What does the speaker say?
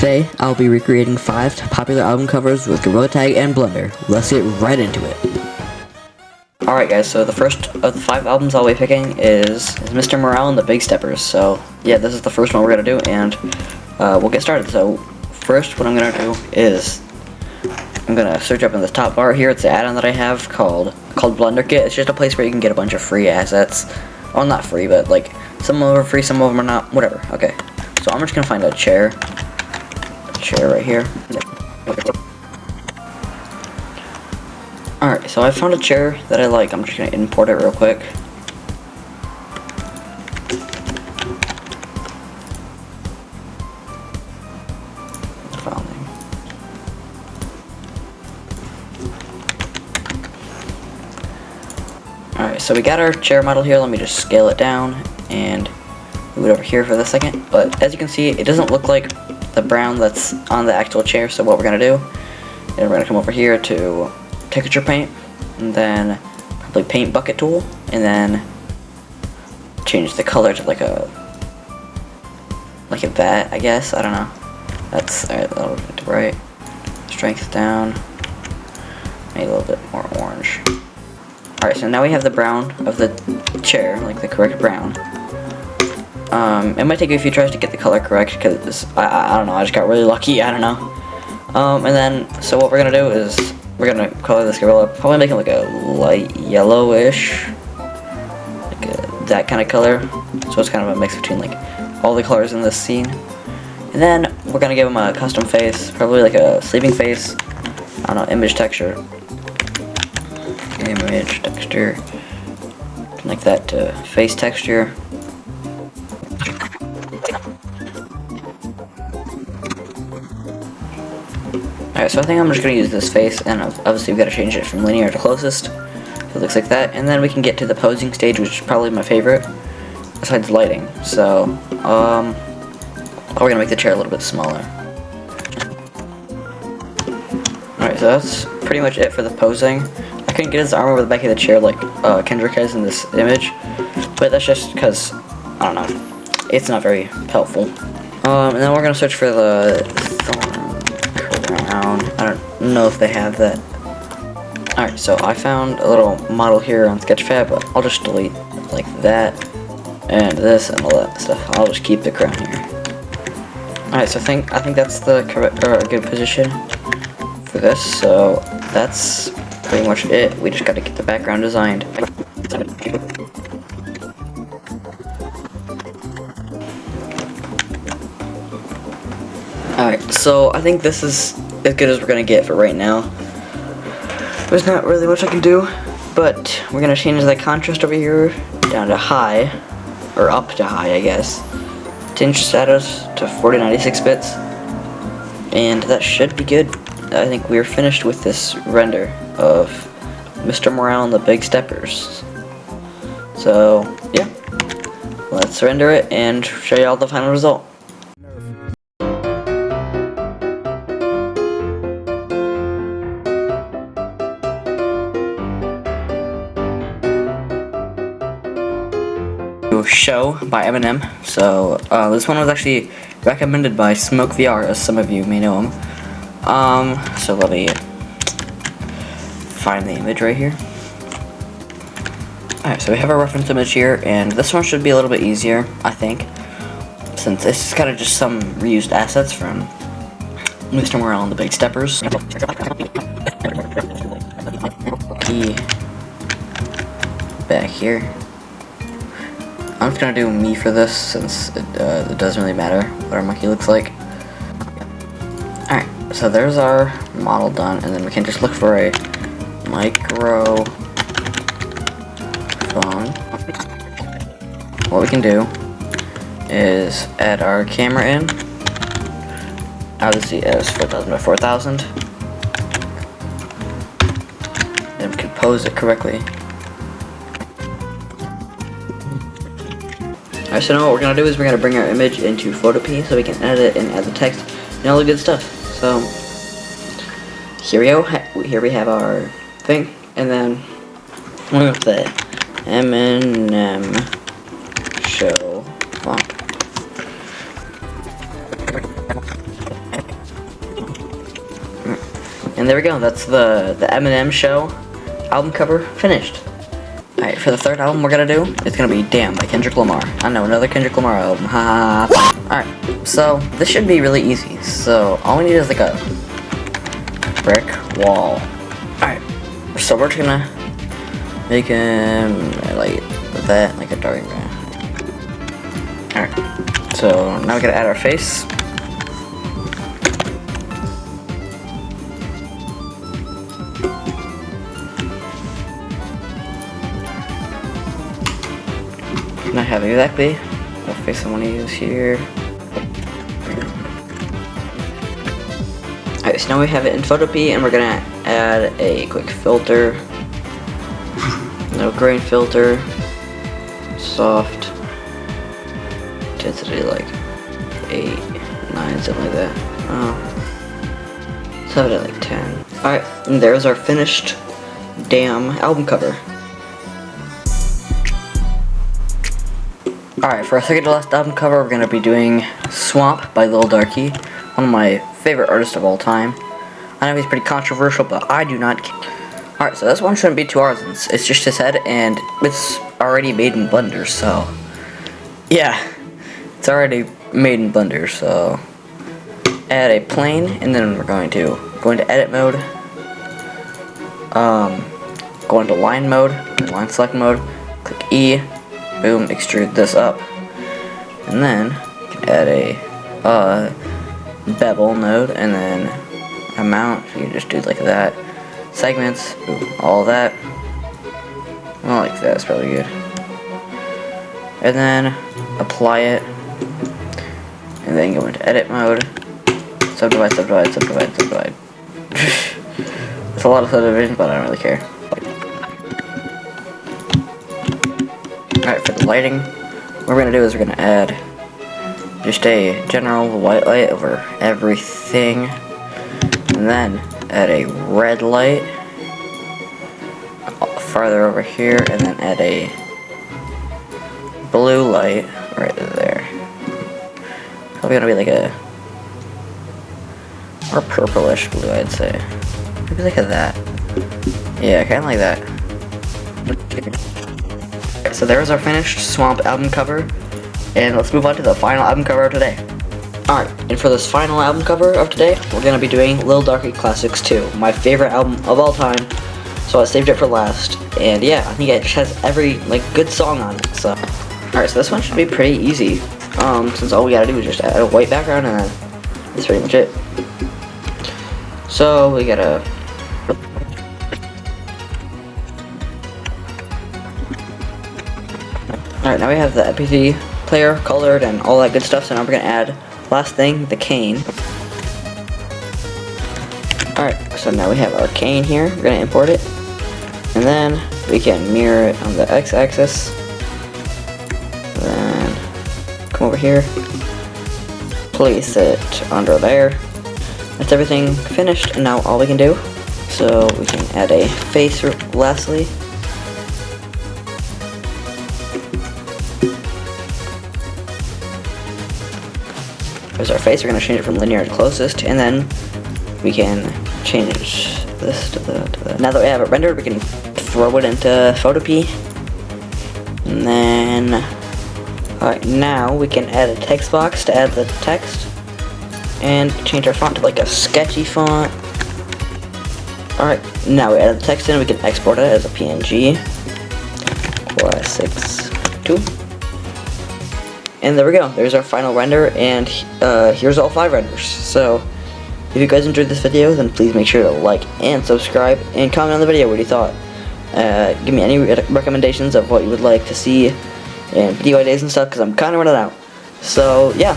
Today, I'll be recreating 5 popular album covers with gorillatag and Blender. Let's get right into it. Alright guys, so the first of the 5 albums I'll be picking is Mr. Morale and the Big Steppers. So yeah, this is the first one we're going to do, and we'll get started. So first what I'm going to do is I'm going to search up in the top bar here. It's the add-on that I have called Blender Kit. It's just a place where you can get a bunch of free assets. Well, not free, but like some of them are free, some of them are not, whatever. Okay, so I'm just going to find a chair right here. Alright, so I found a chair that I like. I'm just going to import it real quick. File name. Alright, so we got our chair model here. Let me just scale it down and move it over here for the second. But as you can see, it doesn't look like the brown that's on the actual chair. So what we're going to do is we're going to come over here to texture paint, and then probably paint bucket tool, and then change the color to like a that, I guess. I don't know. That's alright. That'll get to right. Strength down. Maybe a little bit more orange. Alright, so now we have the brown of the chair, like the correct brown. It might take you a few tries to get the color correct, because I don't know, I just got really lucky, I don't know. And then, so what we're gonna do is, we're gonna color this gorilla, probably make it like a light yellowish, like that kind of color, so it's kind of a mix between like all the colors in this scene. And then, we're gonna give him a custom face, probably like a sleeping face, I don't know, image texture, like that to face texture. Alright, so I think I'm just going to use this face, and obviously we've got to change it from linear to closest. So it looks like that, and then we can get to the posing stage, which is probably my favorite, besides lighting. So, we're going to make the chair a little bit smaller. Alright, so that's pretty much it for the posing. I couldn't get his arm over the back of the chair like Kendrick has in this image, but that's just because, I don't know, it's not very helpful. And then we're going to search for the crown. I don't know if they have that. Alright, so I found a little model here on Sketchfab, but I'll just delete like that, and this, and all that stuff. I'll just keep the crown here. Alright, so I think that's the correct, or a good position for this, so that's pretty much it. We just gotta get the background designed. Alright, so I think this is as good as we're gonna get for right now. There's not really much I can do, but we're gonna change the contrast over here down to high, or up to high, I guess. Tinge status to 4096 bits, and that should be good. I think we're finished with this render of Mr. Morale and the Big Steppers. So, yeah. Let's render it and show you all the final result. Show by Eminem. So this one was actually recommended by Smoke VR, as some of you may know him. So let me find the image right here. Alright, so we have a reference image here, and this one should be a little bit easier, I think, since this is kind of just some reused assets from Mr. Morale and the Big Steppers. Back here. I'm just gonna do me for this, since it doesn't really matter what our monkey looks like. Alright, so there's our model done, and then we can just look for a microphone. What we can do is add our camera in, obviously as 4000 by 4000, then we can pose it correctly. Alright, so now what we're going to do is we're going to bring our image into Fl0pp so we can edit it and add the text and all the good stuff. So, here we go. Here we have our thing, and then we're going to say Eminem Show. Wow. And there we go, that's the Eminem Show album cover finished. Alright, for the third album we're gonna do, it's gonna be Damn by Kendrick Lamar. I know, another Kendrick Lamar album, ha. Alright, so this should be really easy. So all we need is like a brick wall. Alright, so we're just gonna make him like that, like a dark green. Alright, so now we gotta add our face. I have exactly what face I want to use here. Alright, so now we have it in Fl0pp, and we're gonna add a quick filter. No grain filter. Soft. Intensity like 8, 9, something like that. Oh. Let's have it at like 10. Alright, and there's our finished Damn album cover. Alright, for our second to last album cover, we're going to be doing Swamp by Lil Darky, one of my favorite artists of all time. I know he's pretty controversial, but I do not care. Alright, so this one shouldn't be 2 hours. It's just his head, and it's already made in Blender, so... yeah, it's already made in Blender, so... add a plane, and then we're going to go into edit mode. Go into line mode, line select mode, click E. Boom, extrude this up, and then you can add a bevel node, and then amount, you can just do like that, segments, boom, all that, I like that, it's probably good, and then apply it, and then go into edit mode, subdivide, subdivide, subdivide, subdivide. It's a lot of subdivision, but I don't really care. Alright, for the lighting, what we're going to do is we're going to add just a general white light over everything, and then add a red light farther over here, and then add a blue light right there. Probably going to be like a more purplish blue, I'd say. Maybe like that. Yeah, kind of like that. So there's our finished Swamp album cover, and let's move on to the final album cover of today. Alright, and for this final album cover of today, we're going to be doing Lil Darky Classics 2, my favorite album of all time, so I saved it for last, and yeah, I think it just has every, like, good song on it, so. Alright, so this one should be pretty easy, since all we gotta do is just add a white background, and then that's pretty much it. So, we gotta... Alright, now we have the MP3 player colored and all that good stuff, so now we're going to add, last thing, the cane. Alright, so now we have our cane here, we're going to import it, and then we can mirror it on the x-axis, then come over here, place it under there. That's everything finished, and now all we can do, so we can add a face lastly. There's our face. We're going to change it from linear to closest, and then we can change this to the... Now that we have it rendered, we can throw it into Fl0pp, and then alright, now we can add a text box to add the text, and change our font to like a sketchy font. Alright, now we add the text in, we can export it as a PNG. Classics 2. And there we go, there's our final render, and here's all 5 renders. So, if you guys enjoyed this video, then please make sure to like and subscribe, and comment on the video what you thought. Give me any recommendations of what you would like to see, and video ideas and stuff, because I'm kind of running out. So, yeah.